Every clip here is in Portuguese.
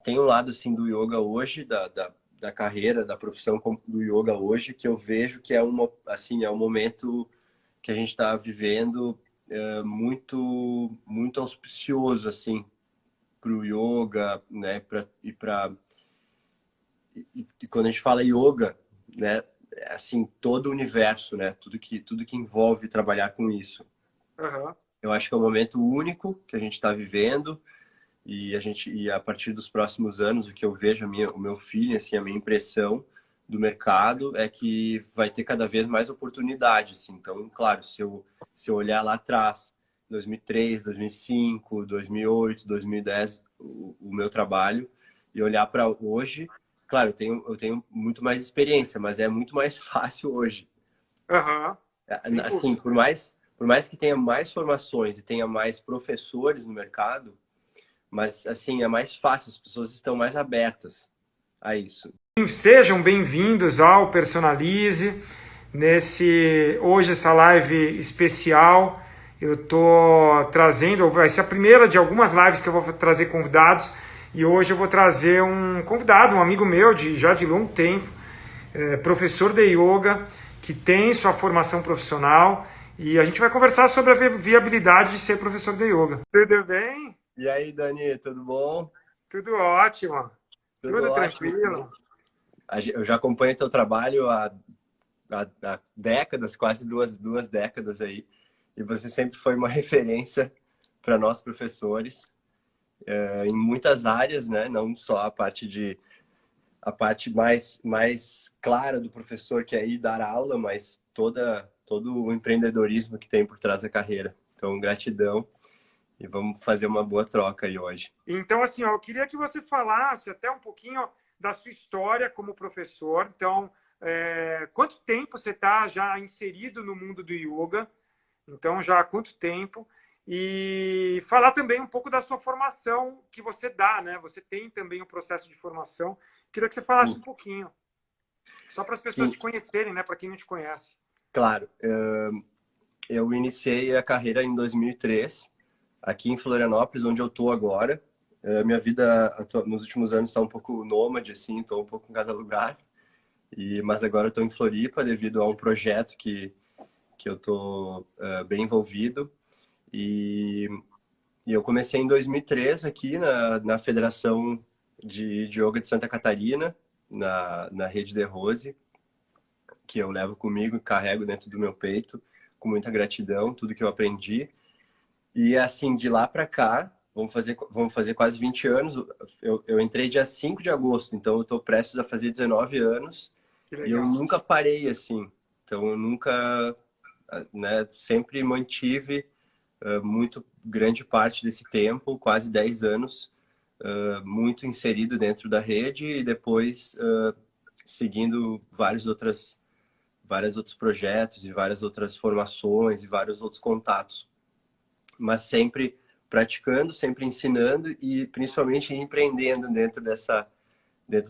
tem um lado assim do yoga hoje, da carreira, da profissão do yoga hoje, que eu vejo que é um momento que a gente está vivendo muito auspicioso assim para o yoga, né? E quando a gente fala yoga, né? É, assim, todo o universo, né? Tudo que envolve trabalhar com isso. Aham. Eu acho que é um momento único que a gente está vivendo. E a partir dos próximos anos, o que eu vejo, o meu filho, assim, a minha impressão do mercado é que vai ter cada vez mais oportunidade, assim. Então, claro, se eu olhar lá atrás, 2003, 2005, 2008, 2010, o meu trabalho, e olhar para hoje, claro, eu tenho muito mais experiência, mas é muito mais fácil hoje. Aham. Sem Assim, dúvida. por mais que tenha mais formações e tenha mais professores no mercado, mas, assim, é mais fácil, as pessoas estão mais abertas a isso. Sejam bem-vindos ao Personalize. Hoje essa live especial, eu tô trazendo, vai ser a primeira de algumas lives que eu vou trazer convidados, e hoje eu vou trazer um convidado, um amigo meu já de longo tempo, professor de yoga, que tem sua formação profissional, e a gente vai conversar sobre a viabilidade de ser professor de yoga. Tudo bem? E aí, Dani, tudo bom? Tudo ótimo. Tudo Tudo ótimo, sim. tranquilo. Eu já acompanho teu trabalho há décadas, quase duas décadas aí, e você sempre foi uma referência para nós professores, em muitas áreas, né? Não só a parte mais clara do professor, que é ir dar aula, mas todo o empreendedorismo que tem por trás da carreira. Então, gratidão. E vamos fazer uma boa troca aí hoje. Então, assim, ó, eu queria que você falasse até um pouquinho da sua história como professor. Então, quanto tempo você está já inserido no mundo do yoga? Então, já há quanto tempo? E falar também um pouco da sua formação que você dá, né? Você tem também um processo de formação. Queria que você falasse Sim, um pouquinho, só para as pessoas sim, te conhecerem, né? Para quem não te conhece. claro. Eu iniciei a carreira em 2003, aqui em Florianópolis, onde eu estou agora. Minha vida nos últimos anos está um pouco nômade, assim, estou um pouco em cada lugar. Mas agora eu estou em Floripa devido a um projeto que eu estou bem envolvido. E, e eu comecei em 2003 aqui na Federação de Yoga de Santa Catarina, na Rede de Rose, que eu levo comigo e carrego dentro do meu peito, com muita gratidão, tudo que eu aprendi. E assim, de lá para cá, vamos fazer quase 20 anos. Eu entrei dia 5 de agosto, então eu estou prestes a fazer 19 anos Que e eu legal. nunca parei assim. Então eu nunca, né, sempre mantive muito grande parte desse tempo, quase 10 anos, muito inserido dentro da rede e depois seguindo vários outros projetos e várias outras formações e vários outros contatos, mas sempre praticando, sempre ensinando e principalmente empreendendo dentro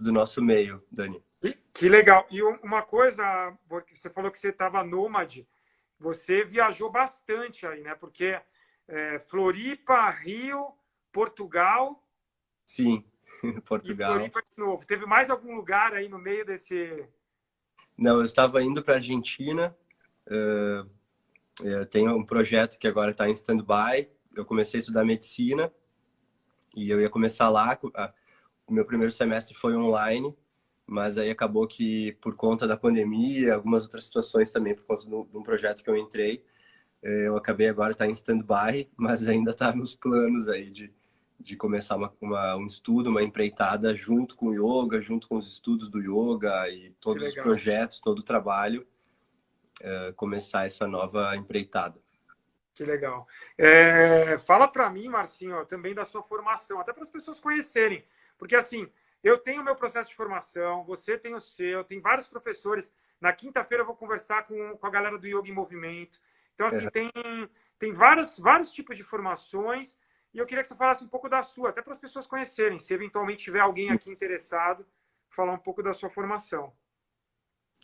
do nosso meio, Dani. Que legal. E uma coisa, você falou que você estava nômade. Você viajou bastante aí, né? Porque Floripa, Rio, Portugal Sim, e Portugal. Floripa de novo. Teve mais algum lugar aí no meio desse. Não, eu estava indo para a Argentina. Eu tenho um projeto que agora está em stand-by. Eu comecei a estudar medicina e eu ia começar lá. O meu primeiro semestre foi online, mas aí acabou que, por conta da pandemia, algumas outras situações também, por conta de um projeto que eu entrei, eu acabei agora estar em stand-by, mas ainda está nos planos aí de começar um estudo, uma empreitada junto com o yoga, junto com os estudos do yoga e Que todos os legal. projetos, todo o trabalho, começar essa nova empreitada. Que legal. Fala para mim, Marcinho, também da sua formação, até para as pessoas conhecerem. Porque, assim, eu tenho o meu processo de formação, você tem o seu, tem vários professores. Na quinta-feira eu vou conversar com a galera do Yoga em Movimento. Então, assim, tem vários tipos de formações. E eu queria que você falasse um pouco da sua, até para as pessoas conhecerem. Se eventualmente tiver alguém aqui interessado, falar um pouco da sua formação.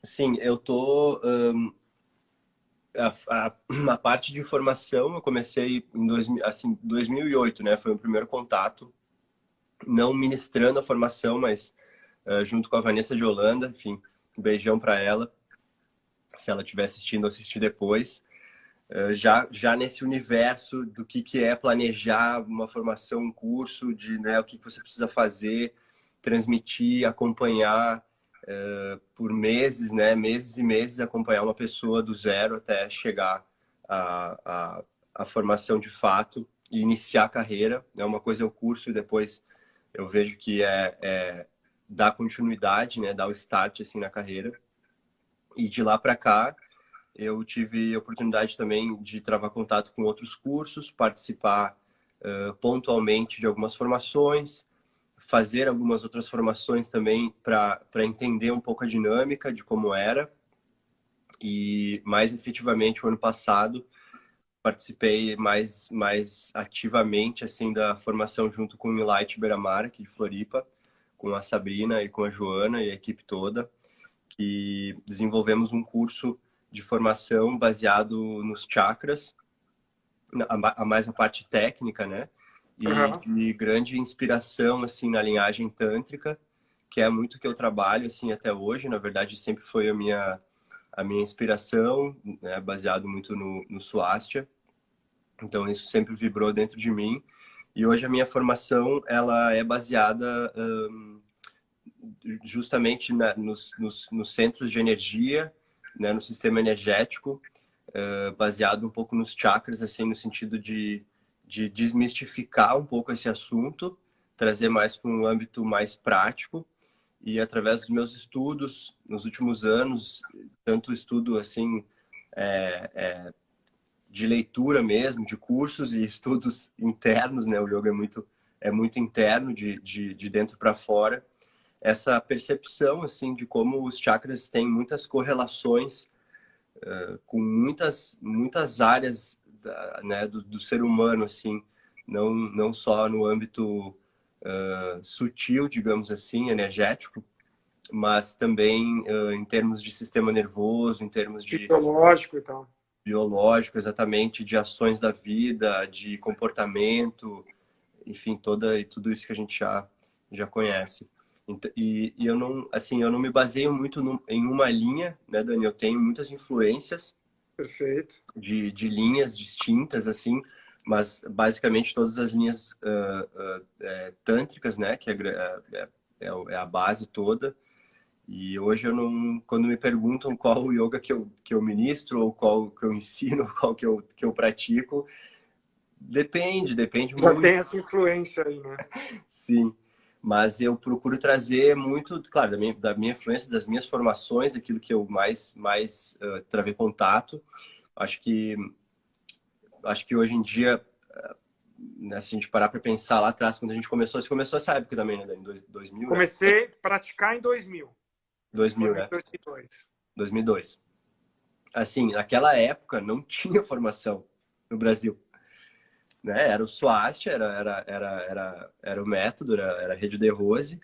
Sim, eu tô a parte de informação eu comecei em 2008, né? Foi o primeiro contato. não ministrando a formação, mas junto com a Vanessa de Holanda, enfim, um beijão para ela, se ela estiver assistindo ou assistir depois. Já nesse universo do que é planejar uma formação, um curso, de né, o que você precisa fazer, transmitir, acompanhar por meses, né, meses e meses, acompanhar uma pessoa do zero até chegar à formação de fato e iniciar a carreira. É uma coisa é o curso e depois eu vejo que é dar continuidade, né, dar o start assim na carreira. E de lá para cá eu tive a oportunidade também de travar contato com outros cursos, participar pontualmente de algumas formações, fazer algumas outras formações também para entender um pouco a dinâmica de como era. E mais efetivamente, o ano passado, participei mais ativamente assim da formação junto com o Milite Beira-Mar, aqui de Floripa, com a Sabrina e com a Joana e a equipe toda, que desenvolvemos um curso de formação baseado nos chakras, a mais a parte técnica, né? E de grande inspiração assim na linhagem tântrica, que é muito que eu trabalho assim até hoje. Na verdade, sempre foi a minha inspiração, né? Baseado muito no Swastika. Então isso sempre vibrou dentro de mim. E hoje a minha formação ela é baseada justamente nos centros de energia, né, no sistema energético, baseado um pouco nos chakras, assim, no sentido de desmistificar um pouco esse assunto, trazer mais para um âmbito mais prático. E através dos meus estudos nos últimos anos, tanto estudo assim de leitura mesmo, de cursos e estudos internos, né? O yoga é muito interno, de dentro para fora. Essa percepção assim de como os chakras têm muitas correlações com muitas áreas né, do ser humano, assim, não só no âmbito sutil, digamos assim, energético, mas também em termos de sistema nervoso, em termos de Fisiológico e tal. biológico, exatamente, de ações da vida, de comportamento, enfim, tudo isso que a gente já conhece. E eu não, assim, eu não me baseio muito em uma linha, né, Dani? Eu tenho muitas influências Perfeito. de linhas distintas, assim, mas basicamente todas as linhas tântricas, né, que é a base toda. E hoje eu não, quando me perguntam qual o yoga que eu ministro ou qual que eu ensino, qual que eu pratico, depende Já muito. tem essa influência aí, né? Sim, mas eu procuro trazer muito, claro, da minha influência, das minhas formações, aquilo que eu mais travei contato. Acho que, acho que hoje em dia, né, se a gente parar para pensar lá atrás, quando a gente começou, você começou essa época também, né, em 2000, né? Comecei a praticar em 2000. 2000, Formei em né? 2002. 2002. Assim, naquela época não tinha formação no Brasil, né? Era o Swastika, era o método, era a Rede de Rose,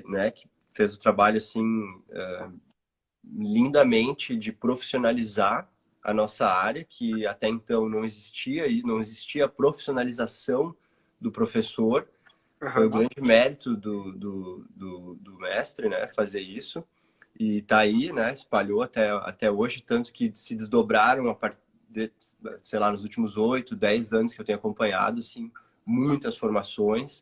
né, que fez o trabalho assim lindamente de profissionalizar a nossa área, que até então não existia, e não existia a profissionalização do professor. Foi o grande mérito do mestre, né, fazer isso. E tá aí, né, espalhou até hoje, tanto que se desdobraram a partir de, sei lá, nos últimos 8, 10 anos que eu tenho acompanhado, assim, muitas formações.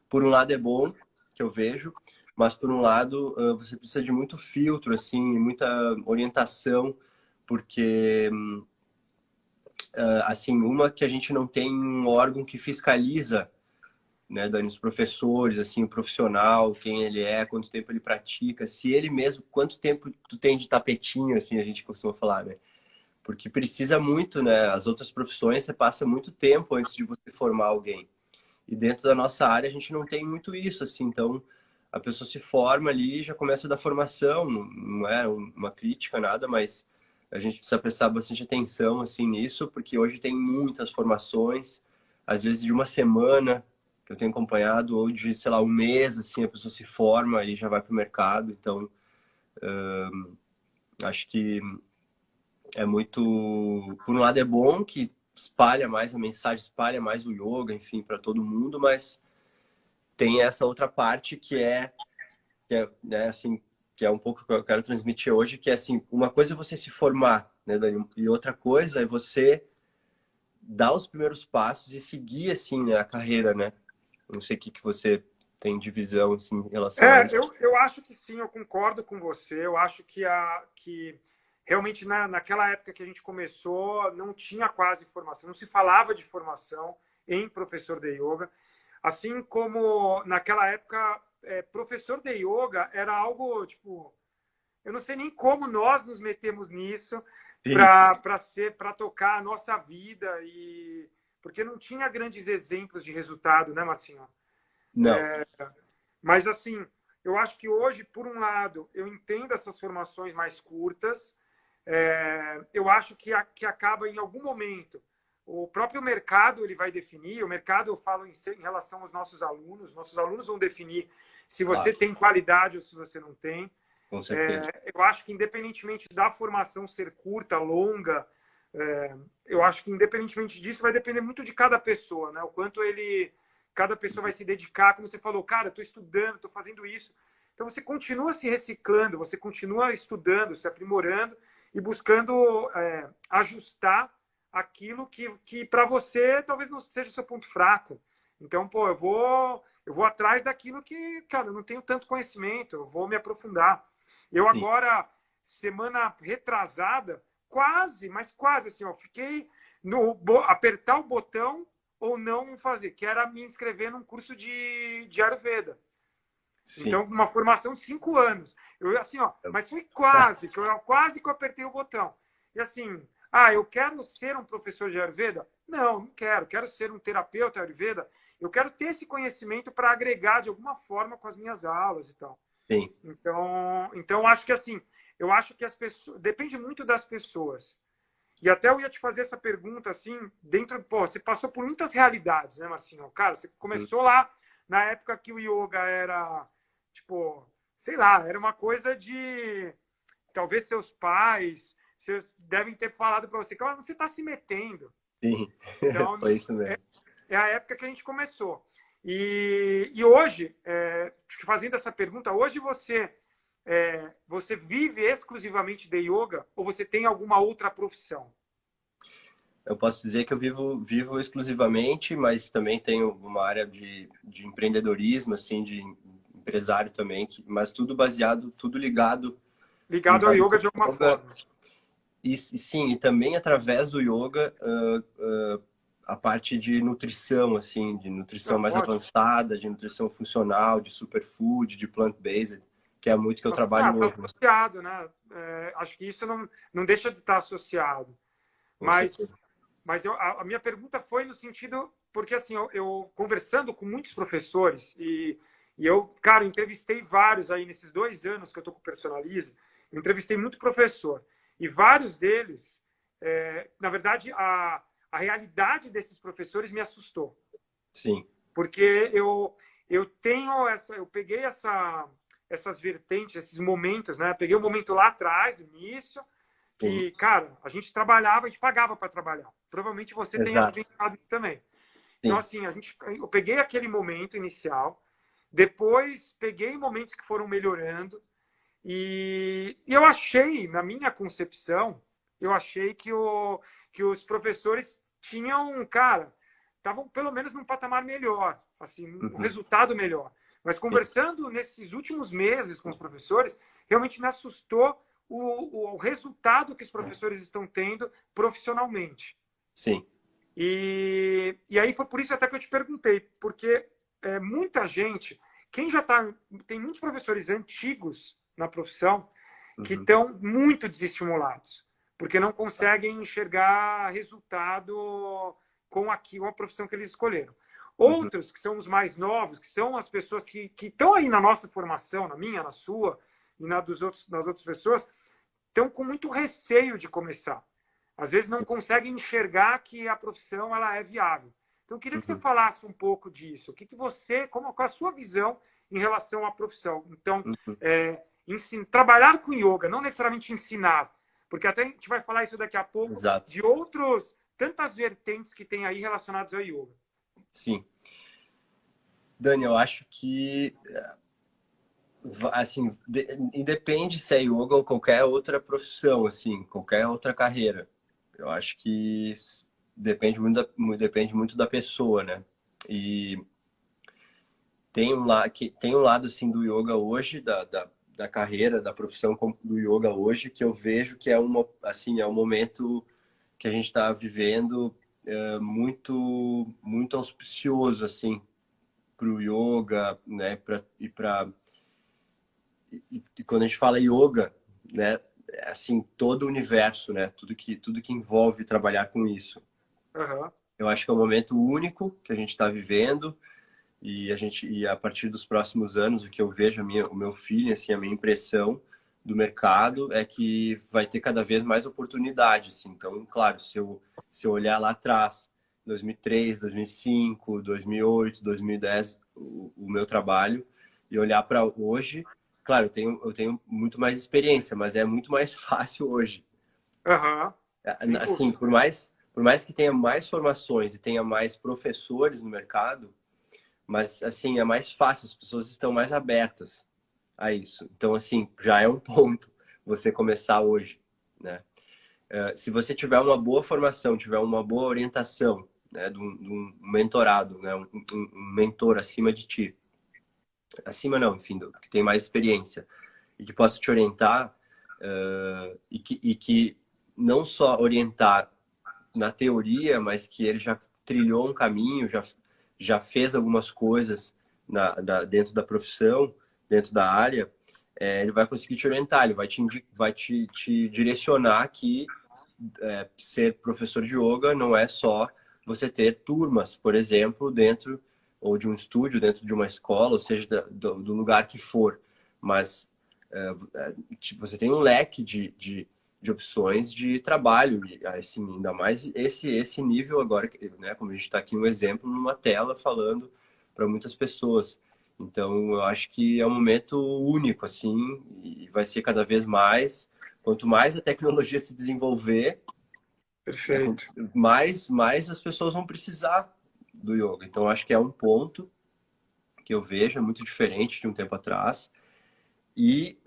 Por um lado é bom, que eu vejo, mas por um lado você precisa de muito filtro, assim, muita orientação, porque assim, uma que a gente não tem um órgão que fiscaliza, né, Dani, os professores, assim, o profissional, quem ele é, quanto tempo ele pratica, se ele mesmo, quanto tempo tu tem de tapetinho, assim, a gente costuma falar, né? Porque precisa muito, né? As outras profissões você passa muito tempo antes de você formar alguém. E dentro da nossa área a gente não tem muito isso, assim, então a pessoa se forma ali e já começa da formação, não é uma crítica, nada, mas a gente precisa prestar bastante atenção, assim, nisso, porque hoje tem muitas formações, às vezes de uma semana, que eu tenho acompanhado, ou de, sei lá, um mês, assim, a pessoa se forma e já vai para o mercado, então acho que é muito, por um lado é bom que espalha mais a mensagem, espalha mais o yoga, enfim, para todo mundo, mas tem essa outra parte né, assim, que é um pouco que eu quero transmitir hoje, que é assim, uma coisa é você se formar, né, Dani? E outra coisa é você dar os primeiros passos e seguir, assim, né, a carreira, né? Não sei o que você tem de visão, assim, em relação a isso. Eu acho que sim, eu concordo com você. Eu acho que realmente naquela época que a gente começou, não tinha quase formação, não se falava de formação em professor de yoga. Assim como naquela época, professor de yoga era algo, tipo, eu não sei nem como nós nos metemos nisso Sim. para tocar a nossa vida, porque não tinha grandes exemplos de resultado, né, Marcinho? Não. Mas, assim, eu acho que hoje, por um lado, eu entendo essas formações mais curtas. Eu acho que acaba, em algum momento, o próprio mercado ele vai definir. O mercado, eu falo em relação aos nossos alunos vão definir se você tem qualidade ou se você não tem. Com certeza. Eu acho que, independentemente da formação ser curta, longa, eu acho que, independentemente disso, vai depender muito de cada pessoa, né? O quanto cada pessoa vai se dedicar. Como você falou, cara, estou estudando, estou fazendo isso. Então, você continua se reciclando, você continua estudando, se aprimorando e buscando ajustar aquilo que para você talvez não seja o seu ponto fraco. Então, pô, eu vou atrás daquilo que, cara, eu não tenho tanto conhecimento, eu vou me aprofundar. Eu Sim. agora, semana retrasada, quase, mas quase assim, ó, fiquei no apertar o botão ou não fazer, que era me inscrever num curso de Ayurveda. Sim. Então, uma formação de 5 anos. Eu, assim, ó, mas foi quase que eu apertei o botão. E assim, eu quero ser um professor de Ayurveda? Não quero. Quero ser um terapeuta Ayurveda. Eu quero ter esse conhecimento para agregar de alguma forma com as minhas aulas e tal. Sim. Então acho que assim, eu acho que as pessoas, depende muito das pessoas. E até eu ia te fazer essa pergunta assim, você passou por muitas realidades, né, Marcinho? Cara, você começou lá na época que o yoga era, tipo, sei lá, era uma coisa de talvez seus pais, devem ter falado para você, cara, você está se metendo. Sim. Então, Foi isso mesmo. é a época que a gente começou. E hoje, fazendo essa pergunta, hoje você vive exclusivamente de yoga ou você tem alguma outra profissão? Eu posso dizer que eu vivo exclusivamente, mas também tenho uma área de empreendedorismo, assim, de empresário também, mas tudo baseado, tudo ligado Ligado ao yoga de alguma forma. E sim, e também através do yoga, a parte de nutrição, assim, de nutrição mais avançada, de nutrição funcional, de superfood, de plant-based, que é muito que eu trabalho hoje. Tá associado, né? Acho que isso não deixa de estar associado. Mas a minha pergunta foi no sentido, porque assim, eu conversando com muitos professores e eu, cara, entrevistei vários aí nesses 2 anos que eu tô com o Personalize, eu entrevistei muito professor. E vários deles, na verdade, a realidade desses professores me assustou. Sim. Porque eu peguei essas vertentes, esses momentos, né? Peguei um momento lá atrás, do início, que, cara, a gente trabalhava, a gente pagava para trabalhar. Provavelmente você tenha vivenciado isso também. Sim. Então, assim, eu peguei aquele momento inicial, depois peguei momentos que foram melhorando, e eu achei, na minha concepção, eu achei que os professores tinham, cara, estavam pelo menos num patamar melhor, assim, um resultado melhor. Mas conversando nesses últimos meses com os professores, realmente me assustou o resultado que os professores estão tendo profissionalmente. Sim. E aí foi por isso até que eu te perguntei, porque muita gente, tem muitos professores antigos na profissão que estão muito desestimulados, porque não conseguem enxergar resultado com a profissão que eles escolheram. Outros, que são os mais novos, que são as pessoas que estão aí na nossa formação, na minha, na sua e das outras pessoas, estão com muito receio de começar. Às vezes não conseguem enxergar que a profissão ela é viável. Então, eu queria que você falasse um pouco disso. Qual a sua visão em relação à profissão? Então, trabalhar com yoga, não necessariamente ensinar, porque até a gente vai falar isso daqui a pouco, de tantas vertentes que tem aí relacionadas ao yoga. Sim. Dani, eu acho que, assim, independe se é yoga ou qualquer outra profissão, assim, qualquer outra carreira. Eu acho que depende muito da pessoa, né? E tem um lado, assim, do yoga hoje, da carreira, da profissão do yoga hoje, que eu vejo que assim, é um momento que a gente está vivendo muito auspicioso, assim, para o yoga, né? E quando a gente fala yoga, né? É, assim, todo o universo, né? Tudo que envolve trabalhar com isso. Aham. Eu acho que é um momento único que a gente está vivendo e a partir dos próximos anos, o que eu vejo, o meu feeling, assim, a minha impressão do mercado é que vai ter cada vez mais oportunidade, assim. Então, claro, se eu olhar lá atrás, 2003, 2005, 2008, 2010, o meu trabalho, e olhar para hoje, claro, eu tenho muito mais experiência, mas é muito mais fácil hoje. Aham. Sem Assim, dúvida. por mais que tenha mais formações e tenha mais professores no mercado, mas, assim, é mais fácil, as pessoas estão mais abertas a isso. Então, assim, já é um ponto você começar hoje, né? Se você tiver uma boa formação, tiver uma boa orientação, né, de um mentorado, né, um mentor acima de ti, acima não, enfim, que tem mais experiência e que possa te orientar, e que não só orientar na teoria, mas que ele já trilhou um caminho, já fez algumas coisas dentro da profissão, dentro da área, ele vai conseguir te orientar, ele vai te direcionar que ser professor de yoga não é só você ter turmas, por exemplo, dentro ou de um estúdio, dentro de uma escola, ou seja, do lugar que for, mas você tem um leque de opções de trabalho, e, assim, ainda mais esse nível agora, né, como a gente está aqui um exemplo, numa tela falando para muitas pessoas. Então, eu acho que é um momento único, assim, e vai ser cada vez mais. Quanto mais a tecnologia se desenvolver, né, Perfeito. mais as pessoas vão precisar do yoga. Então, eu acho que é um ponto que eu vejo, é muito diferente de um tempo atrás. E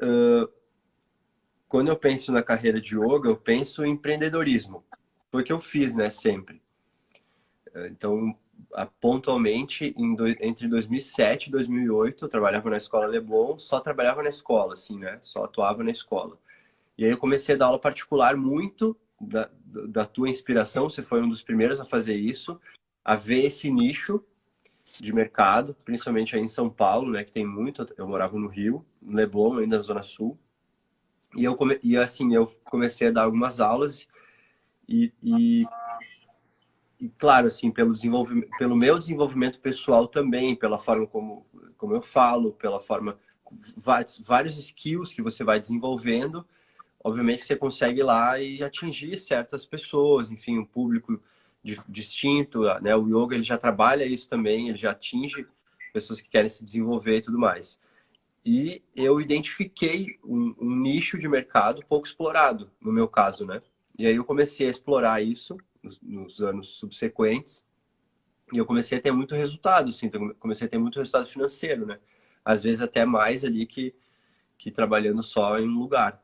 quando eu penso na carreira de yoga, eu penso em empreendedorismo. Foi o que eu fiz, né, sempre. Então, pontualmente, entre 2007 e 2008, eu trabalhava na escola Leblon, só trabalhava na escola, assim, né? Só atuava na escola. E aí eu comecei a dar aula particular muito da tua inspiração, você foi um dos primeiros a fazer isso, a ver esse nicho de mercado, principalmente aí em São Paulo, né, que tem muito, eu morava no Rio, no Leblon, ainda na Zona Sul, assim, eu comecei a dar algumas aulas e, e, e claro, assim, pelo meu desenvolvimento pessoal também, pela forma como eu falo, pela forma, vários skills que você vai desenvolvendo, obviamente que você consegue ir lá e atingir certas pessoas, enfim, um público distinto, né? O yoga, ele já trabalha isso também, ele já atinge pessoas que querem se desenvolver e tudo mais. E eu identifiquei um nicho de mercado pouco explorado, no meu caso, né? E aí eu comecei a explorar isso nos anos subsequentes e eu comecei a ter muito resultado, assim, então comecei a ter muito resultado financeiro, né? Às vezes até mais ali que trabalhando só em um lugar.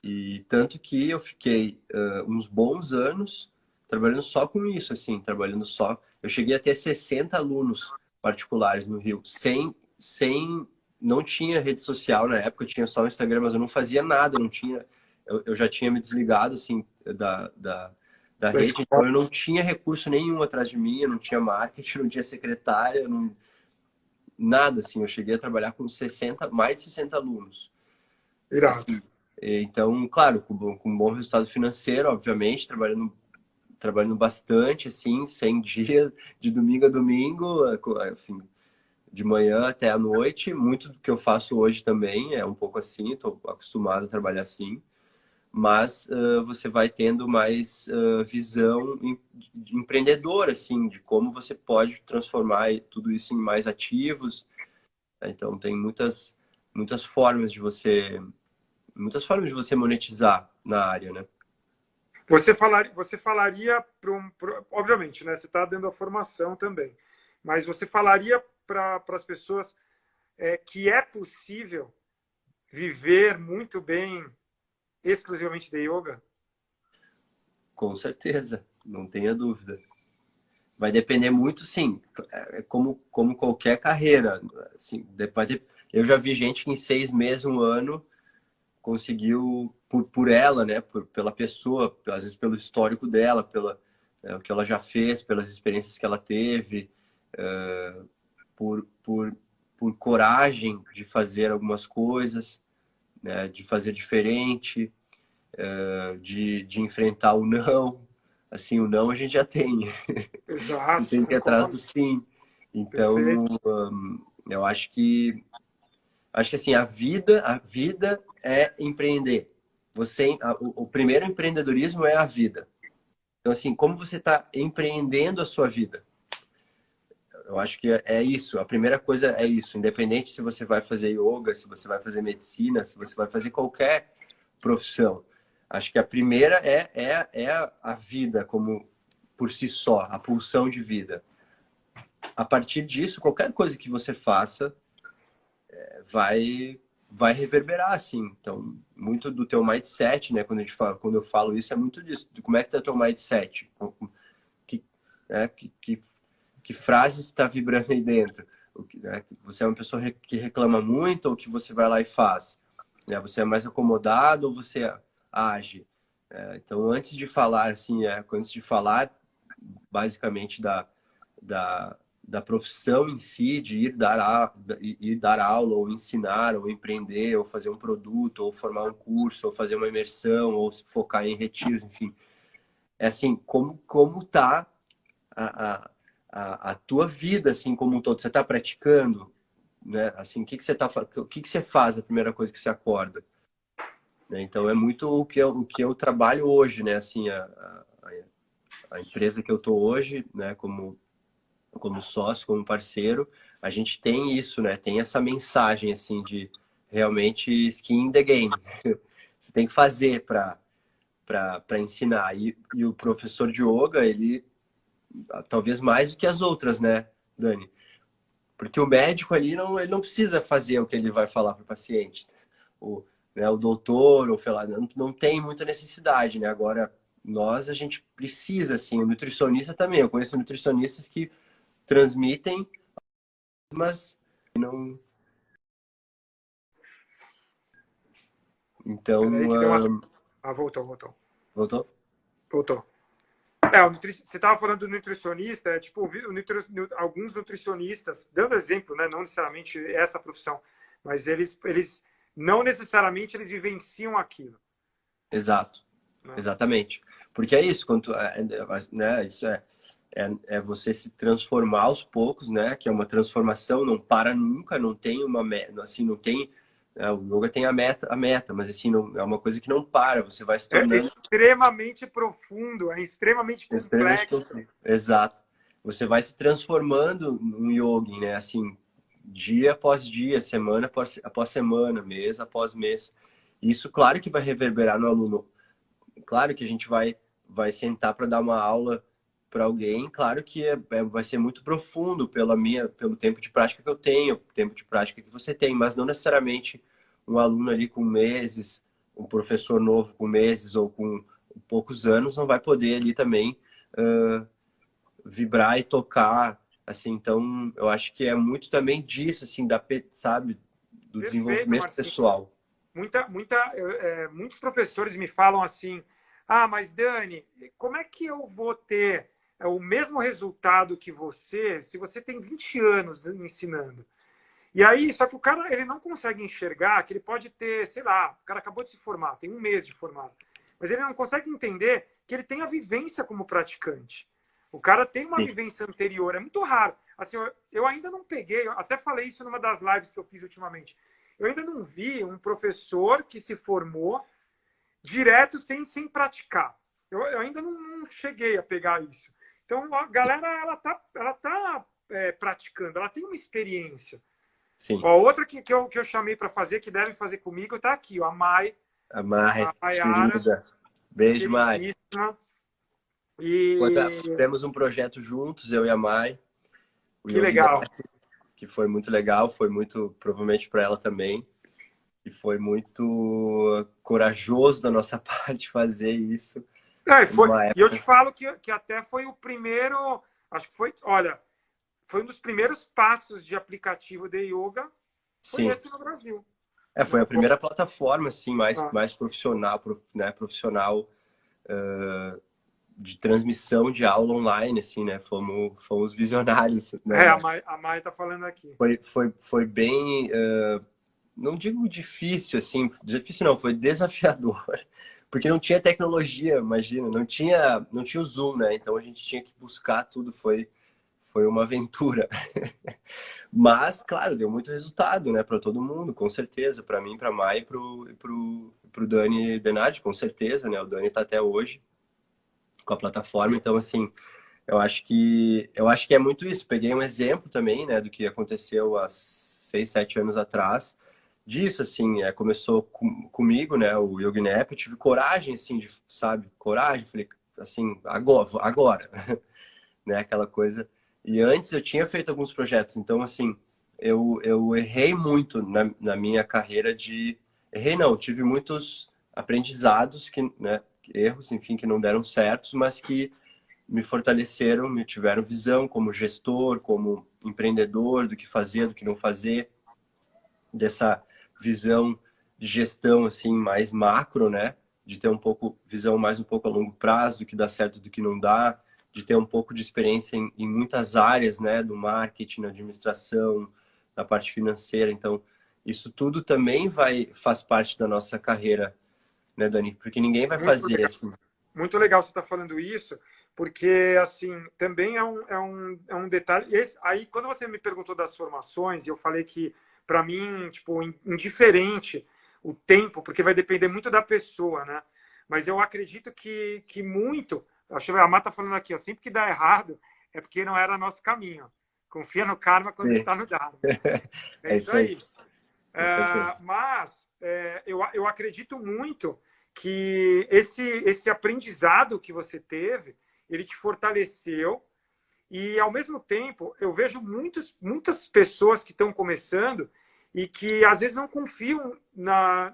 E tanto que eu fiquei uns bons anos trabalhando só com isso, assim, trabalhando só. Eu cheguei a ter 60 alunos particulares no Rio, não tinha rede social na época, eu tinha só o Instagram, mas eu não fazia nada, não tinha, eu já tinha me desligado, assim, da Da rede, então escola. eu não tinha recurso nenhum atrás de mim, eu não tinha marketing, não tinha secretária, nada, assim, eu cheguei a trabalhar com mais de 60 alunos. Irado. Assim, então, claro, com um bom resultado financeiro, obviamente, trabalhando bastante, assim, 100 dias, de domingo a domingo, enfim, de manhã até a noite. Muito do que eu faço hoje também é um pouco assim, estou acostumado a trabalhar assim, mas você vai tendo mais visão de empreendedora, assim, de como você pode transformar tudo isso em mais ativos, né? Então, tem muitas formas de você monetizar na área, né? Você falaria obviamente, né? Você está dando a formação também, mas você falaria para as pessoas que é possível viver muito bem exclusivamente de yoga? Com certeza, não tenha dúvida. Vai depender muito, sim, como qualquer carreira. Assim, eu já vi gente que em 6 meses, um ano, conseguiu, por ela, né, pela pessoa, às vezes pelo histórico dela, o que ela já fez, pelas experiências que ela teve, por, por, por coragem de fazer algumas coisas, né, de fazer diferente, de enfrentar o não. Assim, o não a gente já tem. Exato, Tem que ir atrás do concordo. sim. Então, Perfeito. eu acho que assim, a vida é empreender. O primeiro empreendedorismo é a vida. Então, assim, como você está empreendendo a sua vida? Eu acho que é isso. A primeira coisa é isso. Independente se você vai fazer yoga, se você vai fazer medicina, se você vai fazer qualquer profissão. Acho que a primeira é a vida como por si só, a pulsão de vida. A partir disso, qualquer coisa que você faça vai reverberar, assim. Então, muito do teu mindset, né? Quando eu falo isso, é muito disso. Como é que tá o teu mindset? Que, né? Que frases está vibrando aí dentro? Né? Você é uma pessoa que reclama muito ou que você vai lá e faz? Né? Você é mais acomodado ou você age? Então, antes de falar, assim, antes de falar, basicamente, da profissão em si, de ir dar aula, ou ensinar, ou empreender, ou fazer um produto, ou formar um curso, ou fazer uma imersão, ou se focar em retiros, enfim. É assim, como tá a, a tua vida, assim, como um todo? Você está praticando, né? Assim, o que você faz a primeira coisa que você acorda? Né? Então, é muito o que eu trabalho hoje, né? Assim, a empresa que eu tô hoje, né? Como sócio, como parceiro, a gente tem isso, né? Tem essa mensagem, assim, de realmente skin in the game. Você tem que fazer para ensinar. E o professor de yoga, ele, talvez mais do que as outras, né, Dani? Porque o médico ali, ele não precisa fazer o que ele vai falar para o paciente. O, né, o doutor, ou sei lá, não tem muita necessidade, né? Agora, a gente precisa, assim, o nutricionista também. Eu conheço nutricionistas que transmitem, mas não. Peraí Então, que deu uma... Ah, voltou. voltou? Voltou. Você estava falando do nutricionista, tipo, alguns nutricionistas, dando exemplo, né, não necessariamente essa profissão, mas eles não necessariamente eles vivenciam aquilo. Exato, Né? exatamente. Porque é isso, né, isso é você se transformar aos poucos, né? Que é uma transformação, não para nunca, não tem uma meta, assim, não tem. O yoga tem a meta, mas assim, não, é uma coisa que não para, você vai se É tornando extremamente profundo, é extremamente extremamente complexo. profundo. Exato. Você vai se transformando num yogi, né? Assim, dia após dia, semana após semana, mês após mês. Isso, claro que vai reverberar no aluno. Claro que a gente vai sentar para dar uma aula para alguém. Claro que vai ser muito profundo pelo tempo de prática que eu tenho, tempo de prática que você tem, mas não necessariamente um aluno ali com meses, um professor novo com meses ou com poucos anos não vai poder ali também vibrar e tocar, assim. Então, eu acho que é muito também disso, assim, sabe, do Perfeito, desenvolvimento Marcinho. pessoal. Muitos professores me falam assim: ah, mas Dani, como é que eu vou ter o mesmo resultado que você se você tem 20 anos ensinando? E aí, só que o cara ele não consegue enxergar que ele pode ter, sei lá, o cara acabou de se formar, tem um mês de formado, mas ele não consegue entender que ele tem a vivência como praticante. O cara tem uma Sim. vivência anterior, é muito raro. Assim, eu ainda não peguei, eu até falei isso numa das lives que eu fiz ultimamente. Eu ainda não vi um professor que se formou direto sem praticar. Eu ainda não cheguei a pegar isso. Então, a galera, ela tá praticando, ela tem uma experiência. Sim. Ó, outra que eu chamei para fazer, que deve fazer comigo, está aqui, ó, a Amarre, Maiara, querida. Beijo, Mai. queridíssima. Quando E temos um projeto juntos, eu e a Mai, o que Yogi legal. Deck. que foi muito legal, foi muito, provavelmente para ela também, e foi muito corajoso da nossa parte fazer isso. Numa E eu te época, falo que até foi o primeiro, acho que foi, olha, foi um dos primeiros passos de aplicativo de yoga, foi sim. esse no Brasil. Foi a Né? primeira plataforma, assim, Ah, mais profissional, né, profissional de transmissão de aula online, assim, né? Fomos visionários, né? a Mai tá falando aqui. Foi bem, não digo difícil, assim, difícil não, foi desafiador, porque não tinha tecnologia, imagina, não tinha o Zoom, né? Então a gente tinha que buscar tudo, foi uma aventura. Mas, claro, deu muito resultado, né, para todo mundo, com certeza, para mim, para Mai pro Dani Denardi, com certeza, né? O Dani tá até hoje com a plataforma, então assim, eu acho que é muito isso. Peguei um exemplo também, né, do que aconteceu há 6, 7 anos atrás. Disso, assim, começou comigo, né, o Yogi Nap. Eu tive coragem, assim, de, sabe, coragem. Falei, assim, agora, né, aquela coisa. E antes eu tinha feito alguns projetos, então, assim, eu errei muito na minha carreira de... Errei não, tive muitos aprendizados, né, erros, enfim, que não deram certos, mas que me fortaleceram, me tiveram visão como gestor, como empreendedor, do que fazer, do que não fazer, dessa visão de gestão assim mais macro, né? De ter visão mais um pouco a longo prazo, do que dá certo, do que não dá, de ter um pouco de experiência em muitas áreas, né? Do marketing, na administração, na parte financeira. Então, isso tudo também faz parte da nossa carreira, né, Dani? Porque ninguém vai Muito fazer legal. assim. Muito legal você estar falando isso, porque, assim, também é um detalhe. Aí, quando você me perguntou das formações, e eu falei que, para mim, tipo, indiferente o tempo, porque vai depender muito da pessoa, né? Mas eu acredito que muito. Acho que a Má está falando aqui, ó, sempre que dá errado, é porque não era nosso caminho. Confia no karma quando Sim. está no Dharma. É É isso isso aí, aí. com certeza. Mas eu acredito muito que esse aprendizado que você teve, ele te fortaleceu e, ao mesmo tempo, eu vejo muitas pessoas que estão começando e que, às vezes, não confiam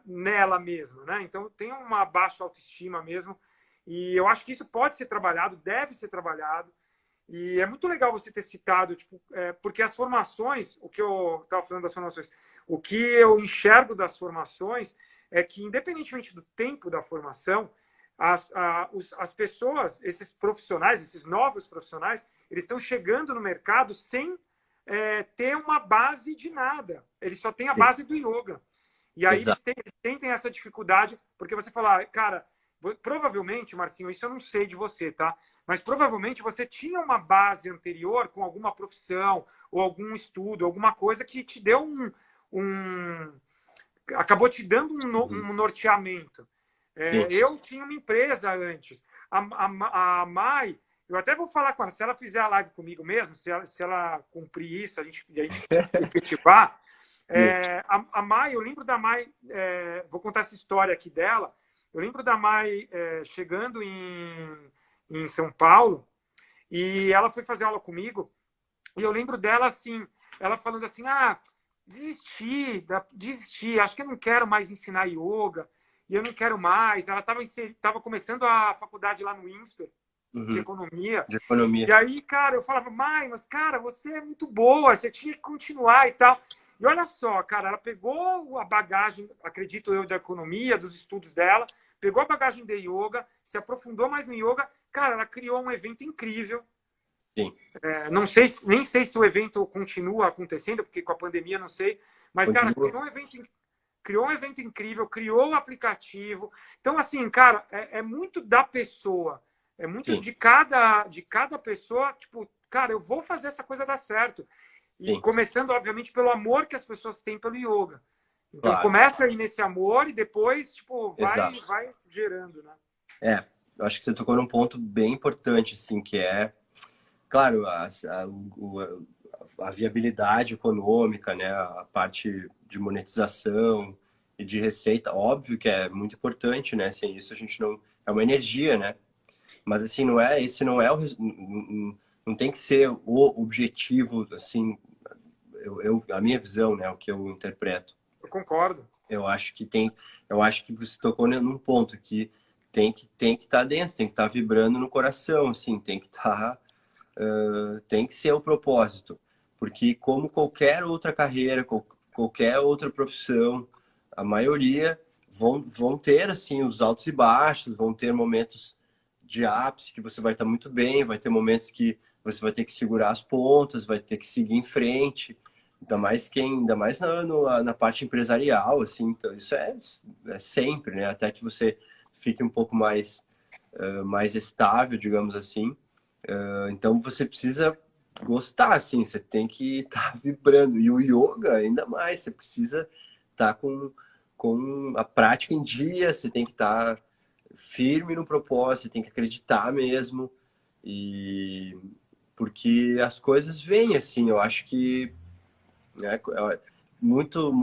nela mesma, né? Então, tem uma baixa autoestima mesmo e eu acho que isso pode ser trabalhado, deve ser trabalhado. E é muito legal você ter citado, tipo, porque as formações, o que eu estava falando das formações, o que eu enxergo das formações é que, independentemente do tempo da formação, as pessoas, esses profissionais, esses novos profissionais, eles estão chegando no mercado sem ter uma base de nada. Eles só têm a Sim, base do yoga. E aí exato. eles sentem essa dificuldade, porque você fala, cara, provavelmente, Marcinho, isso eu não sei de você, tá? Mas provavelmente você tinha uma base anterior com alguma profissão ou algum estudo, alguma coisa que te deu acabou te dando Uhum. um norteamento. Sim. Eu tinha uma empresa antes. A Mai, eu até vou falar com ela, se ela fizer a live comigo mesmo, se ela cumprir isso, a gente efetivar. Sim. A Mai, eu lembro da Mai, vou contar essa história aqui dela. Eu lembro da Mai chegando em São Paulo e ela foi fazer aula comigo e eu lembro dela assim, ela falando assim, desisti, acho que eu não quero mais ensinar yoga e eu não quero mais. Ela estava começando a faculdade lá no INSPER de Uhum. economia. De economia. E aí, cara, eu falava, mas, cara, você é muito boa, você tinha que continuar e tal. E olha só, cara, ela pegou a bagagem, acredito eu, da economia, dos estudos dela, pegou a bagagem de yoga, se aprofundou mais no yoga. Cara, ela criou um evento incrível. Sim. Não sei, nem sei se o evento continua acontecendo, porque com a pandemia não sei. Mas, cara, Continua. criou um evento incrível, criou o aplicativo. Então, assim, cara, é muito da pessoa. É muito Sim. de cada pessoa, tipo, cara, eu vou fazer essa coisa dar certo. E Sim. começando, obviamente, pelo amor que as pessoas têm pelo yoga. Então, Claro. começa aí nesse amor e depois, tipo, vai, Exato. vai gerando, né? Eu acho que você tocou num ponto bem importante, assim, que é, claro, a viabilidade econômica, né? A parte de monetização e de receita, óbvio que é muito importante, né? Sem isso a gente não... É uma energia, né? Mas, assim, esse não é não tem que ser o objetivo, assim, a minha visão, né, o que eu interpreto. Eu concordo. Eu acho que você tocou num ponto que tem que estar dentro, tem que estar vibrando no coração, assim, tem que ser o propósito, porque como qualquer outra carreira, qualquer outra profissão, a maioria vão ter assim os altos e baixos, vão ter momentos de ápice que você vai estar muito bem, vai ter momentos que você vai ter que segurar as pontas, vai ter que seguir em frente. Ainda mais na parte empresarial, assim, então isso é sempre, né? Até que você fique um pouco mais estável, digamos assim. Então você precisa gostar, assim, você tem que estar vibrando. E o yoga, ainda mais, você precisa estar com a prática em dia, você tem que estar firme no propósito, você tem que acreditar mesmo. E porque as coisas vêm, assim, eu acho que né, muito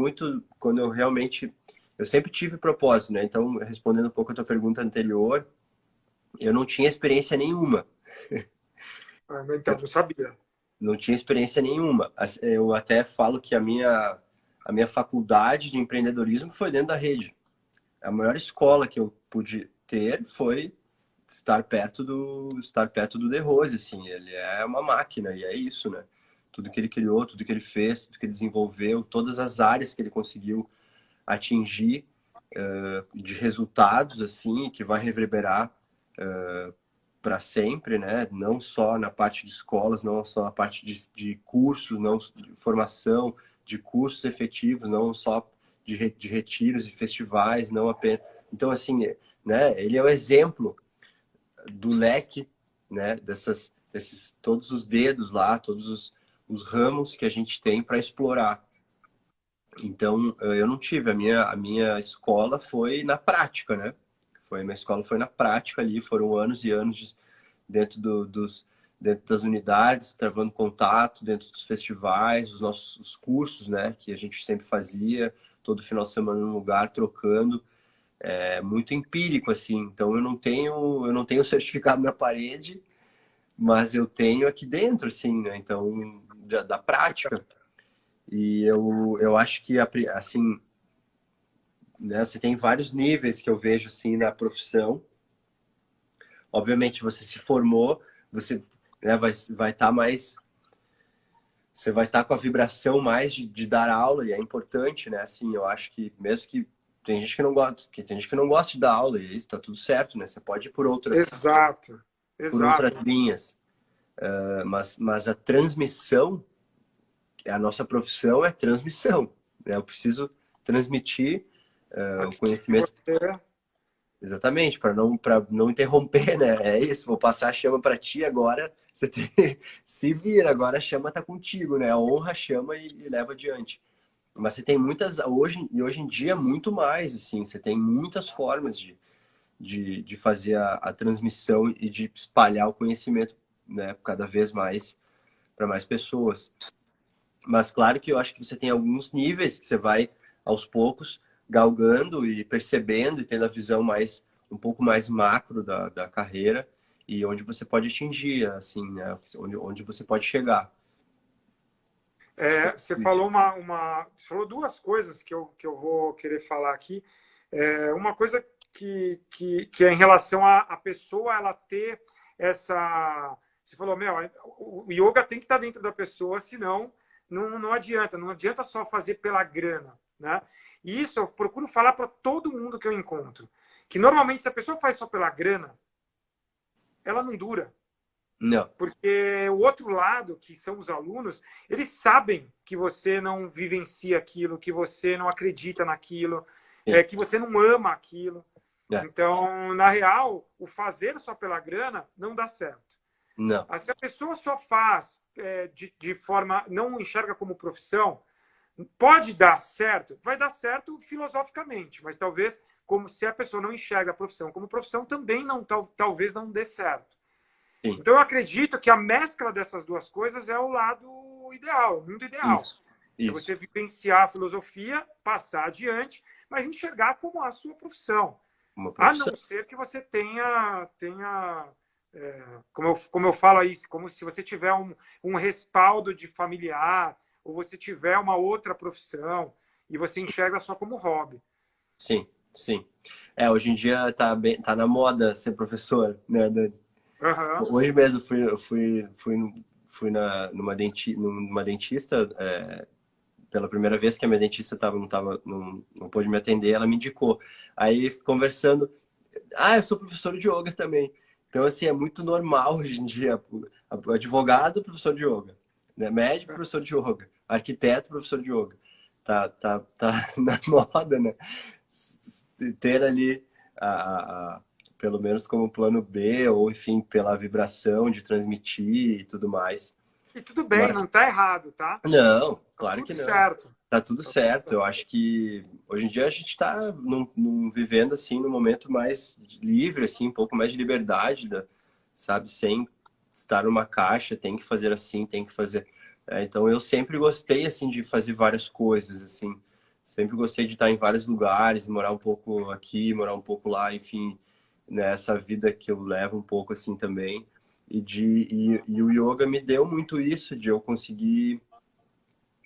quando eu realmente eu sempre tive propósito, né? Então, respondendo um pouco a tua pergunta anterior, eu não tinha experiência nenhuma. Então, não sabia. Não tinha experiência nenhuma. Eu até falo que a minha faculdade de empreendedorismo foi dentro da rede. A maior escola que eu pude ter foi estar perto do De Rose, assim. Ele é uma máquina e é isso, né? Tudo que ele criou, tudo que ele fez, tudo que ele desenvolveu, todas as áreas que ele conseguiu atingir de resultados, assim, que vai reverberar para sempre, né? Não só na parte de escolas, não só na parte de cursos, não de formação, de cursos efetivos, não só de retiros e festivais, não apenas. Então, assim, né? Ele é o exemplo do leque, né? Desses todos os dedos lá, todos os ramos que a gente tem para explorar. Então, eu não tive. A minha escola foi na prática, né? Minha escola foi na prática ali, foram anos e anos dentro, dentro das unidades, travando contato, dentro dos festivais, os nossos cursos, né? Que a gente sempre fazia, todo final de semana num lugar, trocando. É muito empírico, assim. Então, eu não tenho certificado na parede, mas eu tenho aqui dentro, assim, né? Então, da prática. E eu acho que, assim, né, você tem vários níveis que eu vejo, assim, na profissão. Obviamente, você se formou, você né, vai estar mais... Você vai estar com a vibração mais de dar aula, e é importante, né? Assim, eu acho que mesmo que tem gente que não gosta, de dar aula, e isso tá tudo certo, né? Você pode ir Exato, por exato. outras linhas. Mas a transmissão, a nossa profissão é transmissão, né? Eu preciso transmitir o Aqui que conhecimento. você... Exatamente, para não interromper, né? É isso, vou passar a chama para ti agora. Você tem, se vira, agora a chama tá contigo, né? A honra chama e leva adiante. Mas você tem muitas, hoje em dia, muito mais, assim, você tem muitas formas de fazer a transmissão e de espalhar o conhecimento, né? Cada vez mais para mais pessoas. Mas claro que eu acho que você tem alguns níveis que você vai aos poucos galgando e percebendo e tendo a visão um pouco mais macro da carreira e onde você pode atingir, assim, né? Onde você pode chegar. Você falou você falou duas coisas que eu vou querer falar aqui. Uma coisa que é em relação à pessoa ela ter essa. Você falou, meu, o yoga tem que estar dentro da pessoa, senão não adianta. Não adianta só fazer pela grana, né? E isso eu procuro falar para todo mundo que eu encontro. Que normalmente, se a pessoa faz só pela grana, ela não dura. Não. Porque o outro lado, que são os alunos, eles sabem que você não vivencia aquilo, que você não acredita naquilo, que você não ama aquilo. É. Então, na real, o fazer só pela grana não dá certo. Não. Se a pessoa só faz de forma, não enxerga como profissão, pode dar certo, vai dar certo filosoficamente, mas talvez, como se a pessoa não enxerga a profissão como profissão, também não, talvez não dê certo. Sim. Então, eu acredito que a mescla dessas duas coisas é o lado ideal, o mundo ideal. Isso. É você vivenciar a filosofia, passar adiante, mas enxergar como a sua profissão. A não ser que você tenha como eu falo aí, como se você tiver um respaldo de familiar, ou você tiver uma outra profissão e você enxerga só como hobby. Sim, sim. Hoje em dia tá na moda ser professor, né, Dani? Uhum. Hoje mesmo fui numa dentista, pela primeira vez que a minha dentista não pôde me atender, ela me indicou. Aí, conversando, eu sou professor de yoga também. Então, assim, é muito normal hoje em dia, advogado, professor de yoga, né? Médico, professor de yoga, arquiteto, professor de yoga. Tá na moda, né? Ter ali, pelo menos como plano B, ou enfim, pela vibração de transmitir e tudo mais. E tudo bem, Mas não está errado, tá? não, Tá claro tudo que não. certo. Tá tudo Tá tudo certo. certo. Eu acho que hoje em dia a gente está vivendo assim num momento mais livre, assim, um pouco mais de liberdade, sabe, sem estar numa caixa, tem que fazer assim, tem que fazer. Então eu sempre gostei assim de fazer várias coisas, assim, sempre gostei de estar em vários lugares, morar um pouco aqui, morar um pouco lá, enfim, nessa vida que eu levo um pouco assim também. E o yoga me deu muito isso, de eu conseguir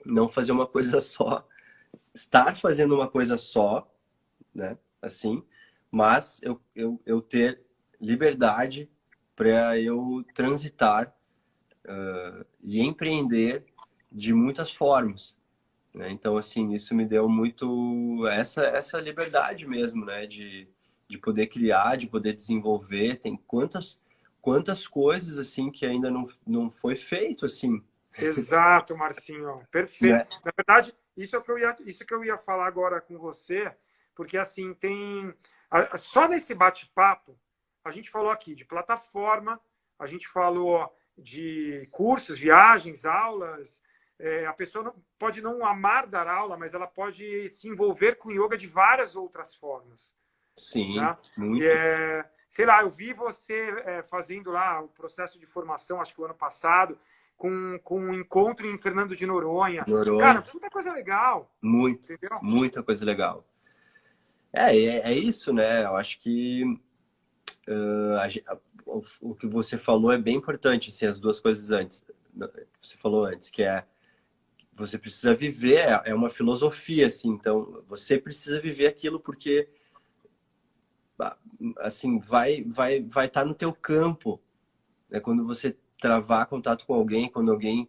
não fazer uma coisa só, estar fazendo uma coisa só, né? Assim, mas eu ter liberdade para eu transitar e empreender de muitas formas, né? Então, assim, isso me deu muito essa liberdade mesmo, né? De poder criar, de poder desenvolver. Tem quantas coisas, assim, que ainda não foi feito, assim, Exato, Marcinho. né? Perfeito. Na verdade, isso que eu ia falar agora com você, porque assim, só nesse bate-papo, a gente falou aqui de plataforma, a gente falou de cursos, viagens, aulas. A pessoa pode não amar dar aula, mas ela pode se envolver com yoga de várias outras formas. Sim, Né? muito. Sei lá, eu vi você fazendo lá o processo de formação, acho que o ano passado, com um encontro em Fernando de Noronha. Cara, Noronha. puta coisa legal, Muito, entendeu? muita coisa legal. É isso, né? Eu acho que o que você falou é bem importante, assim, as duas coisas antes. Você falou antes, que você precisa viver, é uma filosofia, assim, então você precisa viver aquilo porque, assim, vai estar no teu campo, né? Quando você travar contato com alguém, quando alguém,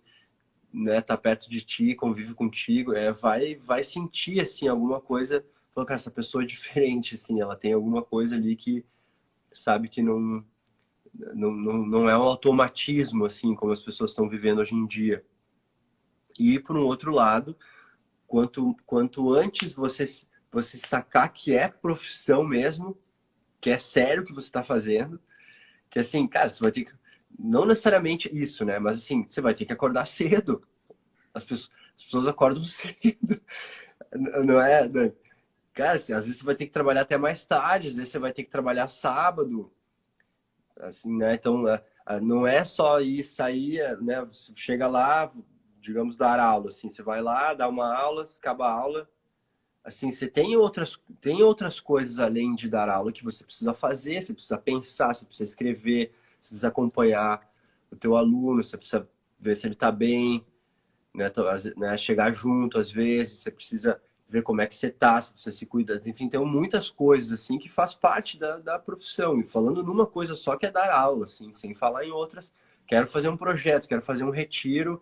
né, tá perto de ti, convive contigo, vai sentir, assim, alguma coisa, falando, cara, essa pessoa é diferente, assim, ela tem alguma coisa ali que sabe que não é um automatismo, assim, como as pessoas estão vivendo hoje em dia. E, por um outro lado, quanto antes você sacar que é profissão mesmo, que é sério o que você está fazendo, que assim, cara, você vai ter que. Não necessariamente isso, né? Mas assim, você vai ter que acordar cedo. As pessoas acordam cedo. Não é, Dani? Cara, assim, às vezes você vai ter que trabalhar até mais tarde, às vezes você vai ter que trabalhar sábado, assim, né? Então, não é só ir sair, né? Você chega lá, digamos, dar aula, assim, você vai lá, dá uma aula, acaba a aula, assim, você tem outras coisas além de dar aula que você precisa fazer, você precisa pensar, você precisa escrever, você precisa acompanhar o teu aluno, você precisa ver se ele está bem, né? Né? Chegar junto às vezes, você precisa ver como é que você tá, se você se cuida. Enfim, tem muitas coisas assim que faz parte da profissão. E falando numa coisa só que é dar aula, assim, sem falar em outras. Quero fazer um projeto, quero fazer um retiro.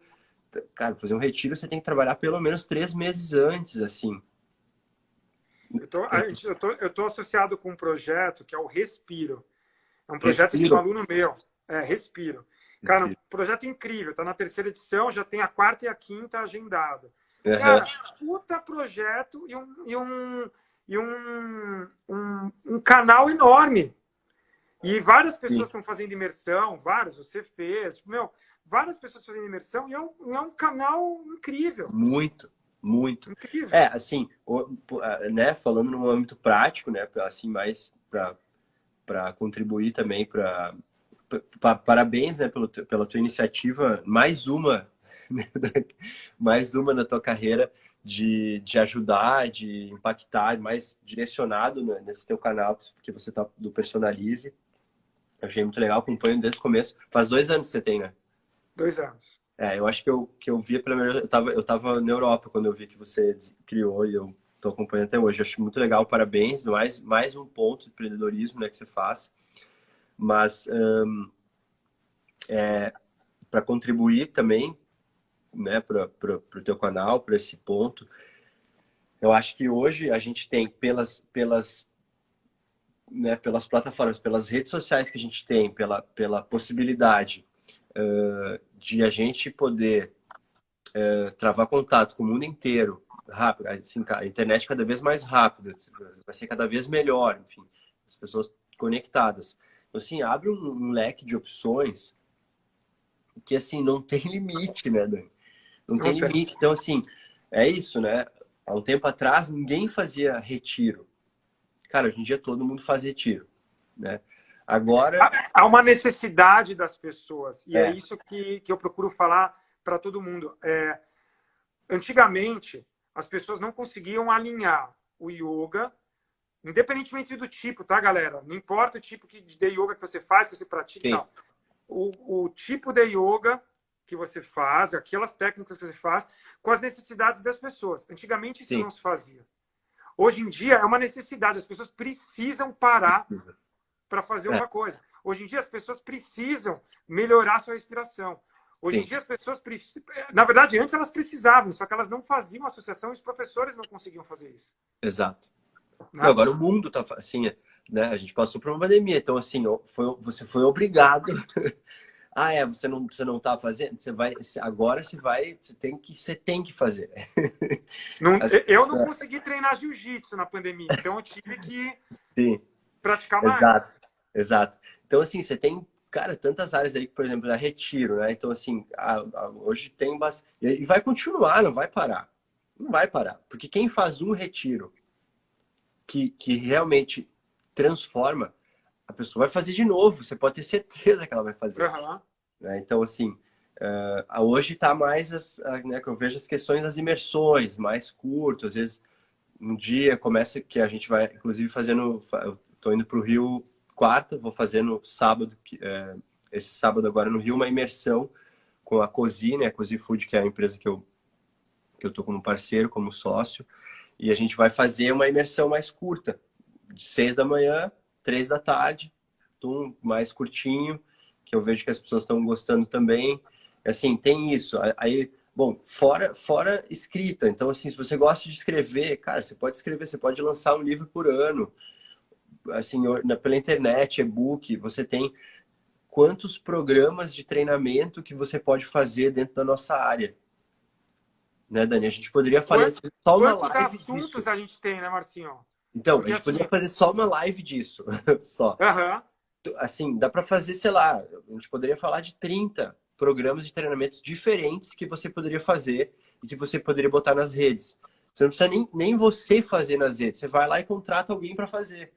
Cara, fazer um retiro você tem que trabalhar pelo menos 3 meses antes, assim. Eu tô associado com um projeto que é o Respiro. É um projeto de um Respiro. aluno meu. Respiro. Cara, um Respiro. projeto incrível. Tá na terceira edição, já tem a quarta e a quinta agendada. Uhum. Cara, puta projeto e um canal enorme. E várias pessoas Sim. estão fazendo imersão, várias, você fez, meu, várias pessoas fazendo imersão e é um canal incrível. Muito, muito. Incrível. Assim, né, falando no âmbito prático, né, assim, mais para contribuir também parabéns, né, pela tua iniciativa, mais uma, né, mais uma na tua carreira de ajudar, de impactar, mais direcionado, né, nesse teu canal, porque você tá do Personalize. Eu achei muito legal, acompanho desde o começo. Faz 2 anos que você tem, né? 2 anos. Eu acho que eu via pela melhor. Eu tava na Europa quando eu vi que você criou e eu tô acompanhando até hoje. Eu acho muito legal, parabéns. Mais um ponto de empreendedorismo, né, que você faz. Mas para contribuir também, né, para o teu canal, para esse ponto, eu acho que hoje a gente tem né, pelas plataformas, pelas redes sociais que a gente tem, pela possibilidade de a gente poder travar contato com o mundo inteiro rápido, assim, a internet cada vez mais rápida, vai ser cada vez melhor, enfim, as pessoas conectadas. Então, assim, abre um leque de opções que, assim, não tem limite, né, Dani? Não tem Não tem. limite. Então, assim, é isso, né? Há um tempo atrás, ninguém fazia retiro. Cara, hoje em dia todo mundo faz retiro, né? Agora, Há uma necessidade das pessoas, e é é, isso que eu procuro falar para todo mundo. Antigamente, as pessoas não conseguiam alinhar o yoga, independentemente do tipo, tá, galera? Não importa o tipo de yoga que você faz, que você pratica e sim, tal. O tipo de yoga que você faz, aquelas técnicas que você faz, com as necessidades das pessoas. Antigamente isso sim, não se fazia. Hoje em dia é uma necessidade, as pessoas precisam parar para fazer é, uma coisa. Hoje em dia as pessoas precisam melhorar sua respiração. Hoje em sim, dia as pessoas precisam... Na verdade, antes elas precisavam, só que elas não faziam associação e os professores não conseguiam fazer isso. exato. Não, Né? agora o mundo tá assim, né? A gente passou por uma pandemia, então assim, você foi obrigado. Você não tá fazendo? Agora você tem que fazer. Não, eu não consegui treinar jiu-jitsu na pandemia, então eu tive que Sim, praticar exato, mais. exato. Então assim, você tem, cara, tantas áreas aí que, por exemplo, a retiro, né? Então assim, hoje tem bastante e vai continuar, não vai parar. Não vai parar, porque quem faz um retiro que realmente transforma, a pessoa vai fazer de novo. Você pode ter certeza que ela vai fazer. Uhum. Né? Então, assim, hoje está mais, né, que eu vejo as questões das imersões, mais curto. Às vezes, um dia começa que a gente vai, inclusive, fazendo. Eu estou indo para o Rio quarta, vou fazendo sábado, esse sábado agora no Rio, uma imersão com a Cozi, né? A Cozi Food, que é a empresa que eu tô como parceiro, como sócio. E a gente vai fazer uma imersão mais curta, de 6 da manhã, 3 da tarde, mais curtinho, que eu vejo que as pessoas estão gostando também. Assim, tem isso. Aí, bom, fora escrita. Então, assim, se você gosta de escrever, cara, você pode escrever, você pode lançar um livro por ano. Assim, pela internet, e-book, você tem quantos programas de treinamento que você pode fazer dentro da nossa área. Né, Dani? A gente poderia fazer só uma Quantos live disso. assuntos a gente tem, né, Marcinho? Então, a Porque gente assim, poderia fazer só uma live disso, só. uhum. Assim, dá para fazer, sei lá, a gente poderia falar de 30 programas de treinamentos diferentes que você poderia fazer e que você poderia botar nas redes. Você não precisa nem você fazer nas redes, você vai lá e contrata alguém para fazer.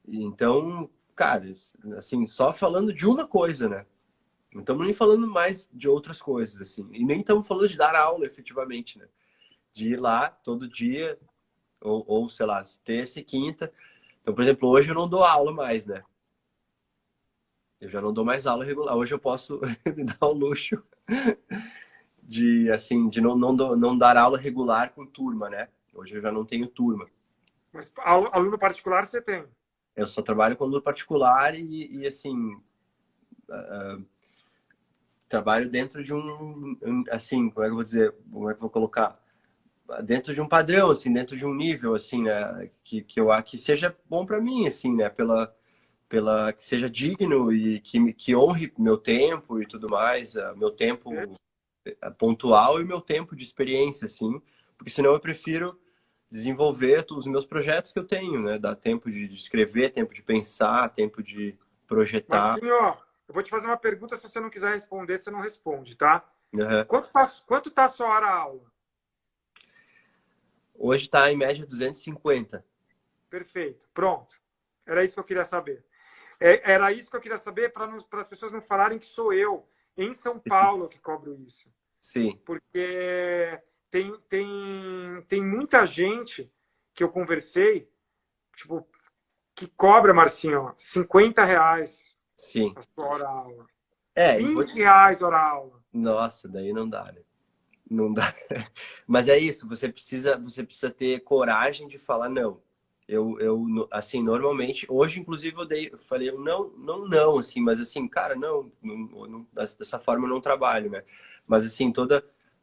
Então, cara, assim, só falando de uma coisa, né? Não estamos nem falando mais de outras coisas, assim. E nem estamos falando de dar aula, efetivamente, né? De ir lá todo dia, ou sei lá, terça e quinta. Então, por exemplo, hoje eu não dou aula mais, né? Eu já não dou mais aula regular. Hoje eu posso me dar o luxo de, assim, de não dar aula regular com turma, né? Hoje eu já não tenho turma. Mas aluno particular você tem. Eu só trabalho com aluno particular assim, trabalho dentro de assim, como é que eu vou dizer? Como é que eu vou colocar? Dentro de um padrão, assim, dentro de um nível, assim, né? Que seja bom para mim, assim, né? Que seja digno e que honre meu tempo e tudo mais, meu tempo pontual e meu tempo de experiência, assim, porque senão eu prefiro desenvolver os meus projetos que eu tenho, né? Dar tempo de escrever, tempo de pensar, tempo de projetar. Marcinho, ó, eu vou te fazer uma pergunta, se você não quiser responder, você não responde, tá? Uhum. Quanto tá a sua hora aula? Hoje está em média 250. Perfeito, pronto. Era isso que eu queria saber. Era isso que eu queria saber para as pessoas não falarem que sou eu, em São Paulo, que cobro isso. Sim, Porque tem muita gente que eu conversei, tipo, que cobra, Marcinho, R$ 50 sim. a sua hora aula. É, R$ 20 hora aula. Nossa, daí não dá, né? Não dá. Mas é isso, você precisa ter coragem de falar não. Assim, normalmente, hoje, inclusive, eu falei, não, não, não, assim, mas assim, cara, não, dessa forma eu não trabalho, né? Mas assim,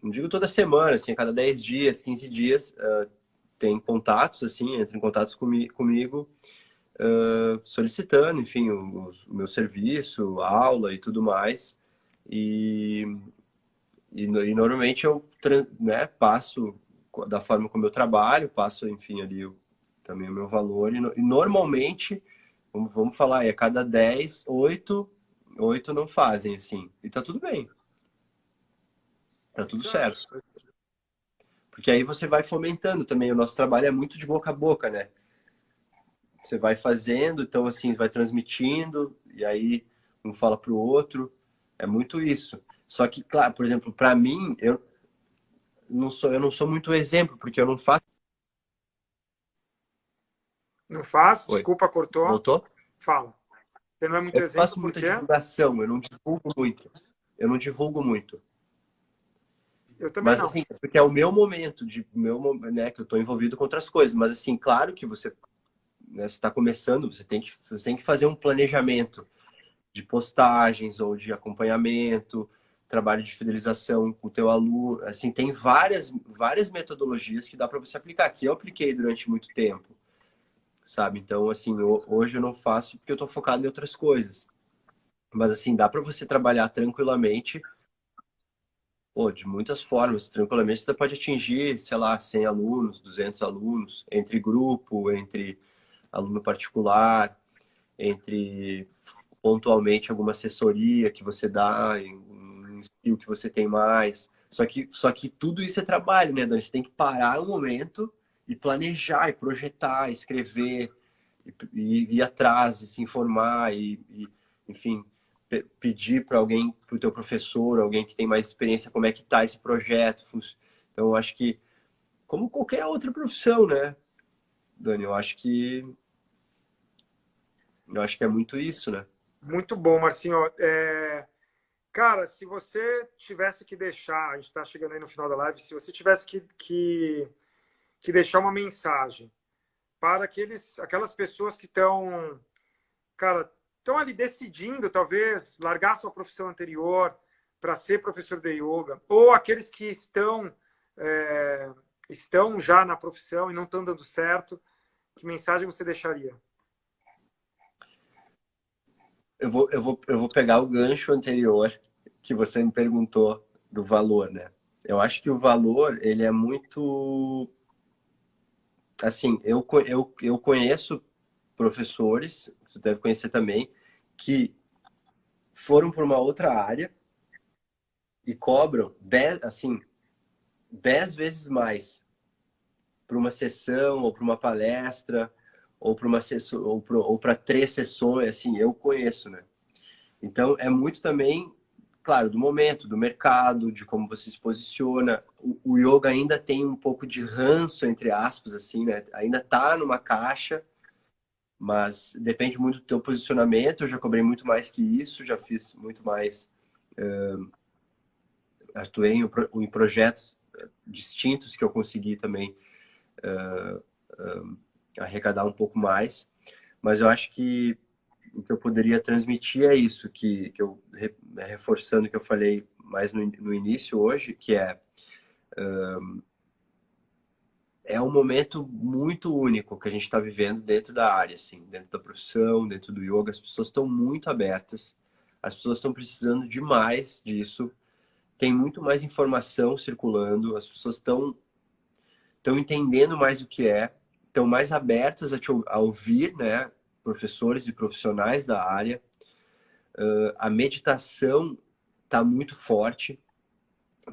não digo toda semana, assim, a cada 10 dias, 15 dias, tem contatos, assim, entra em contatos comigo, solicitando, enfim, o meu serviço, aula e tudo mais. E, e normalmente eu, né, passo da forma como eu trabalho, passo, enfim, ali também o meu valor. E normalmente, vamos falar aí, a cada 10 8 não fazem, assim. E tá tudo bem, tá tudo certo. Porque aí você vai fomentando também. O nosso trabalho é muito de boca a boca, né? Você vai fazendo, então assim, vai transmitindo, e aí um fala pro outro. É muito isso. Só que, claro, por exemplo, para mim, eu não sou muito exemplo, porque eu não faço. Não faz? Oi, Desculpa, cortou. voltou? Fala. Você não é muito Eu não exemplo, faço por muita quê? divulgação, eu não divulgo muito. Eu não divulgo muito. Eu também Mas não. assim, porque é o meu momento, né, que eu estou envolvido com outras coisas. Mas assim, claro que você, né, está começando, você tem que fazer um planejamento de postagens ou de acompanhamento, trabalho de fidelização com o teu aluno. Assim, tem várias metodologias que dá para você aplicar, que eu apliquei durante muito tempo, sabe? Então, assim, hoje eu não faço porque eu estou focado em outras coisas. Mas assim, dá para você trabalhar tranquilamente, pô, de muitas formas. Tranquilamente você pode atingir, sei lá, 100 alunos, 200 alunos, entre grupo, entre aluno particular, entre pontualmente alguma assessoria que você dá, um skill que você tem mais. Só que tudo isso é trabalho, né, Dani? Você tem que parar um momento e planejar, e projetar, escrever, e ir atrás, e se informar, enfim, pedir para alguém, para o teu professor, alguém que tem mais experiência, como é que tá esse projeto. Então, eu acho que, como qualquer outra profissão, né, Dani? Eu acho que é muito isso, né? Muito bom, Marcinho. Cara, se você tivesse que deixar, a gente está chegando aí no final da live, se você tivesse que deixar uma mensagem para aquelas pessoas que estão, cara, estão ali decidindo, talvez, largar sua profissão anterior para ser professor de yoga, ou aqueles que estão já na profissão e não estão dando certo, que mensagem você deixaria? Eu vou pegar o gancho anterior que você me perguntou do valor, né? Eu acho que o valor, ele é muito. Assim, eu conheço professores, você deve conhecer também, que foram para uma outra área e cobram 10 vezes mais para uma sessão, ou para uma palestra, ou para uma sessão, ou para 3 sessões, assim, eu conheço, né? Então, é muito também, claro, do momento, do mercado, de como você se posiciona. O yoga ainda tem um pouco de ranço, entre aspas, assim, né? Ainda tá numa caixa, mas depende muito do teu posicionamento. Eu já cobrei muito mais que isso, já fiz muito mais, atuei em projetos distintos que eu consegui também arrecadar um pouco mais. Mas eu acho que o que eu poderia transmitir é isso, que eu, reforçando o que eu falei mais no início hoje, que é um momento muito único que a gente está vivendo dentro da área, assim, dentro da profissão, dentro do yoga. As pessoas estão muito abertas, as pessoas estão precisando demais disso, tem muito mais informação circulando, as pessoas estão entendendo mais o que é, estão mais abertas a ouvir, né, professores e profissionais da área. A meditação está muito forte.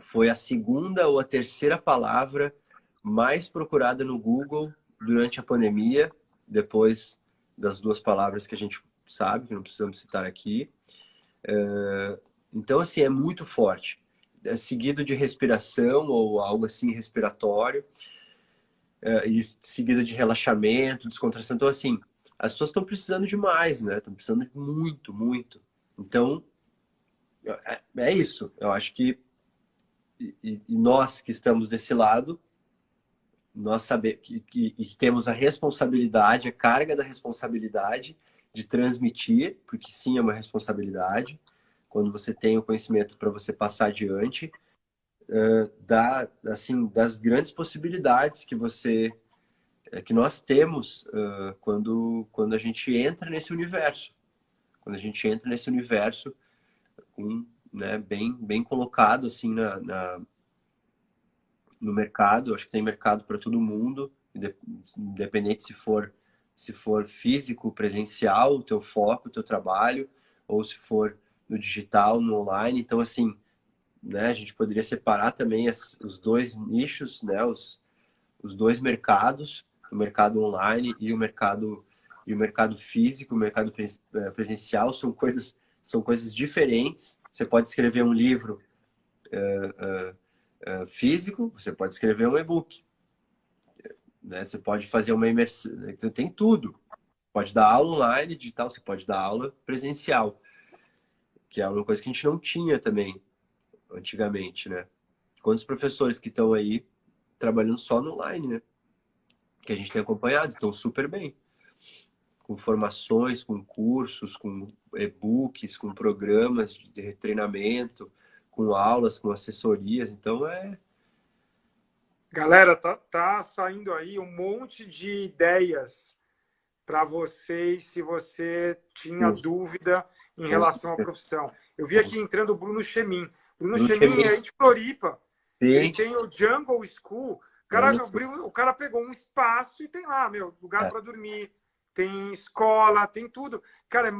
Foi a segunda ou a terceira palavra mais procurada no Google durante a pandemia, depois das duas palavras que a gente sabe, que não precisamos citar aqui. Então, assim, é muito forte. É seguido de respiração ou algo assim respiratório, e seguido de relaxamento, descontração. Então, assim, as pessoas estão precisando demais, né? Estão precisando muito, muito. Então, é isso. Eu acho que e nós que estamos desse lado, nós sabemos que temos a responsabilidade, a carga da responsabilidade de transmitir, porque sim, é uma responsabilidade, quando você tem o conhecimento para você passar adiante, assim, das grandes possibilidades que nós temos quando a gente entra nesse universo. Quando a gente entra nesse universo né, bem colocado assim no mercado. Eu acho que tem mercado para todo mundo, independente se for físico, presencial, o teu foco, o teu trabalho, ou se for no digital, no online. Então, assim, né, a gente poderia separar também os dois nichos, né, os dois mercados, o mercado online e o mercado físico, o mercado presencial, são coisas diferentes. Você pode escrever um livro físico, você pode escrever um e-book, né? Você pode fazer uma imersão, então, tem tudo. Pode dar aula online, digital, você pode dar aula presencial, que é uma coisa que a gente não tinha também antigamente, né? Quantos professores que estão aí trabalhando só no online, né? Que a gente tem acompanhado, estão super bem. Com formações, com cursos, com e-books, com programas de treinamento, com aulas, com assessorias. Então, Galera, tá saindo aí um monte de ideias para vocês, se você tinha sim, dúvida em com relação à certeza. profissão. Eu vi aqui entrando o Bruno Chemin. Bruno Bruno Chemin é Chemin, aí de Floripa. Ele sim, tem o Jungle School. O cara pegou um espaço e tem lá, meu, lugar é, para dormir, tem escola, tem tudo. Cara, é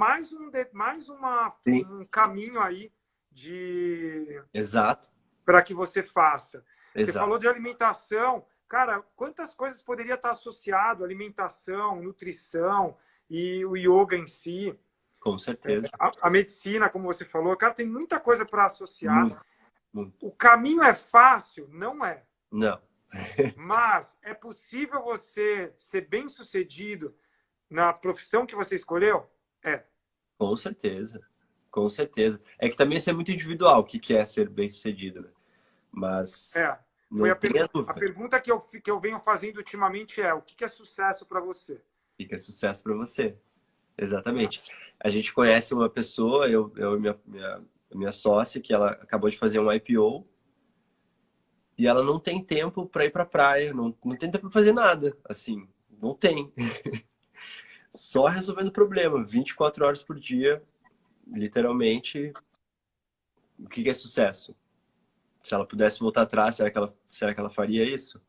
sim, um caminho aí de exato, para que você faça. Você exato, falou de alimentação. Cara, quantas coisas poderia estar associado? Alimentação, nutrição e o yoga em si, com certeza. a medicina, como você falou. Cara, tem muita coisa para associar. Muito, muito. O caminho é fácil? Não é. Não, Mas é possível você ser bem-sucedido na profissão que você escolheu? É. com certeza, com certeza. É que também isso é muito individual, o que que é ser bem-sucedido, né? Mas É. Foi não tenha a dúvida, pergunta que eu venho fazendo ultimamente é: o que é sucesso para você? fica sucesso para você. Exatamente. A gente conhece uma pessoa, eu e minha sócia, que ela acabou de fazer um IPO e ela não tem tempo para ir para praia, não tem tempo para fazer nada, assim, não tem. Só resolvendo problema, 24 horas por dia, literalmente. O que é sucesso? Se ela pudesse voltar atrás, será que ela faria isso?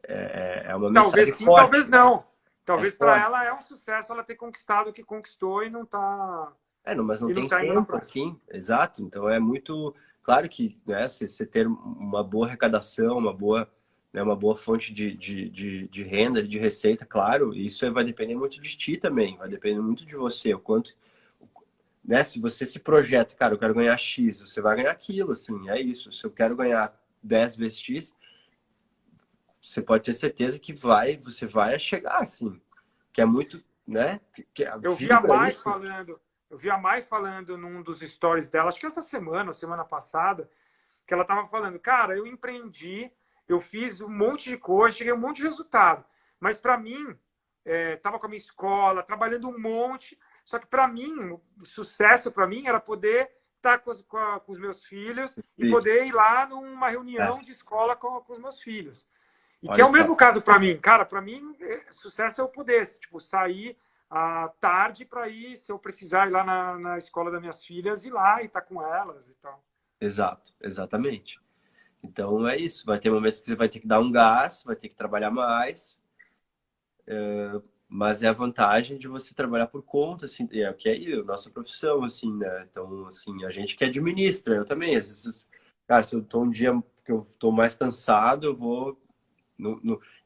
É uma Talvez mensagem sim, talvez forte. não. É Talvez para forte. ela é um sucesso ela ter conquistado o que conquistou Não, mas não e não tem tá indo na tempo praia. assim, exato. Então é muito claro que, né, você ter uma boa arrecadação, uma boa fonte de renda, de receita, claro, isso vai depender muito de ti também, vai depender muito de você, o quanto, né, se você se projeta, cara, eu quero ganhar X, você vai ganhar aquilo, assim, é isso. Se eu quero ganhar 10 vezes X, você pode ter certeza que você vai chegar, assim, que é muito, né, que a Eu vi a vida é Mai isso. falando, eu vi a Mai falando num dos stories dela, acho que essa semana, semana passada, que ela estava falando, cara, eu empreendi, eu fiz um monte de coisa, cheguei a um monte de resultado, mas para mim, estava com a minha escola, trabalhando um monte, só que para mim, o sucesso para mim era poder estar com os meus filhos e poder ir lá numa É, reunião de escola com os meus filhos. E que é olha o só. mesmo caso para mim. Cara, para mim, sucesso é eu poder, tipo, sair à tarde para ir, se eu precisar ir lá na escola das minhas filhas, ir lá e estar com elas e tal. Exato, exatamente. Então é isso. Vai ter momentos que você vai ter que dar um gás, vai ter que trabalhar mais, mas é a vantagem de você trabalhar por conta, assim, é o que é a nossa profissão, assim, né? Então, assim, a gente que administra, eu também, às vezes, cara, se eu tô um dia que eu tô mais cansado, eu vou.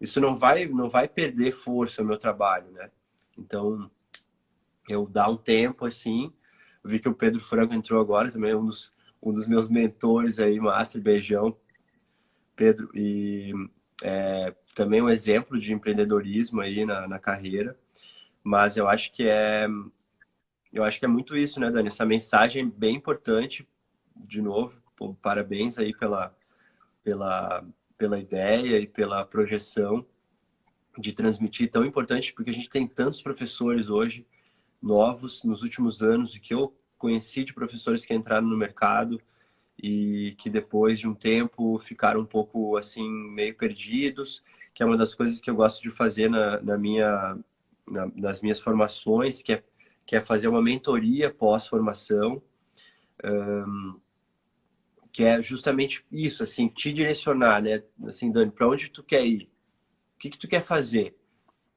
Isso não vai perder força o meu trabalho, né? Então, eu dar um tempo, assim. Eu vi que o Pedro Franco entrou agora também, um dos meus mentores aí, Master, beijão, Pedro. E também um exemplo de empreendedorismo aí na carreira. Mas eu acho que eu acho que é muito isso, né, Dani? Essa mensagem bem importante, de novo, pô, parabéns aí pela, pela ideia e pela projeção de transmitir tão importante, porque a gente tem tantos professores hoje novos nos últimos anos e que eu conheci de professores que entraram no mercado e que depois de um tempo ficaram um pouco assim meio perdidos, que é uma das coisas que eu gosto de fazer nas minhas formações, que é fazer uma mentoria pós-formação, que é justamente isso, assim, te direcionar, né? Assim, Dani, para onde tu quer ir? O que que tu quer fazer?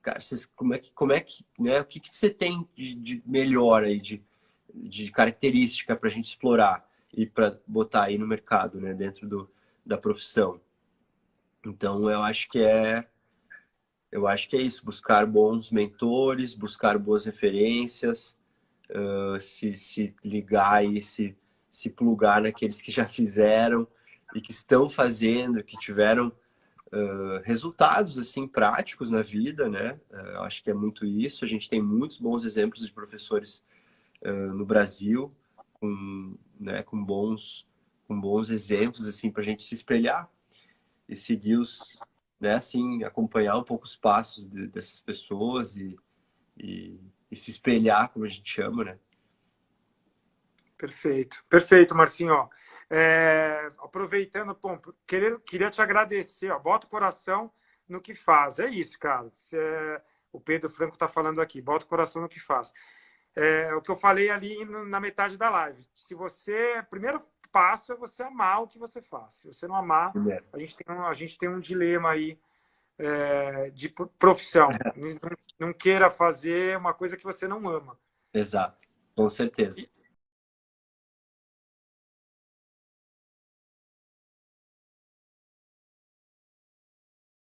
Cara, como é que, né? O que que você tem de melhor aí, de característica para a gente explorar e para botar aí no mercado, né? Dentro da profissão. Então, eu acho que é isso, buscar bons mentores, buscar boas referências, se ligar e se plugar naqueles que já fizeram e que estão fazendo, que tiveram resultados assim práticos na vida, né? Eu acho que é muito isso. A gente tem muitos bons exemplos de professores no Brasil né, com bons exemplos assim para a gente se espelhar e seguir né, assim, acompanhar um pouco os passos dessas pessoas e se espelhar, como a gente chama, né? Perfeito, perfeito, Marcinho. Ó, aproveitando, bom, queria te agradecer. Ó, bota o coração no que faz. É isso, cara. O Pedro Franco está falando aqui. Bota o coração no que faz. O que eu falei ali na metade da live. Se você, o primeiro passo é você amar o que você faz. Se você não amar, É, a gente tem um dilema aí de profissão. Não queira fazer uma coisa que você não ama. exato, com certeza.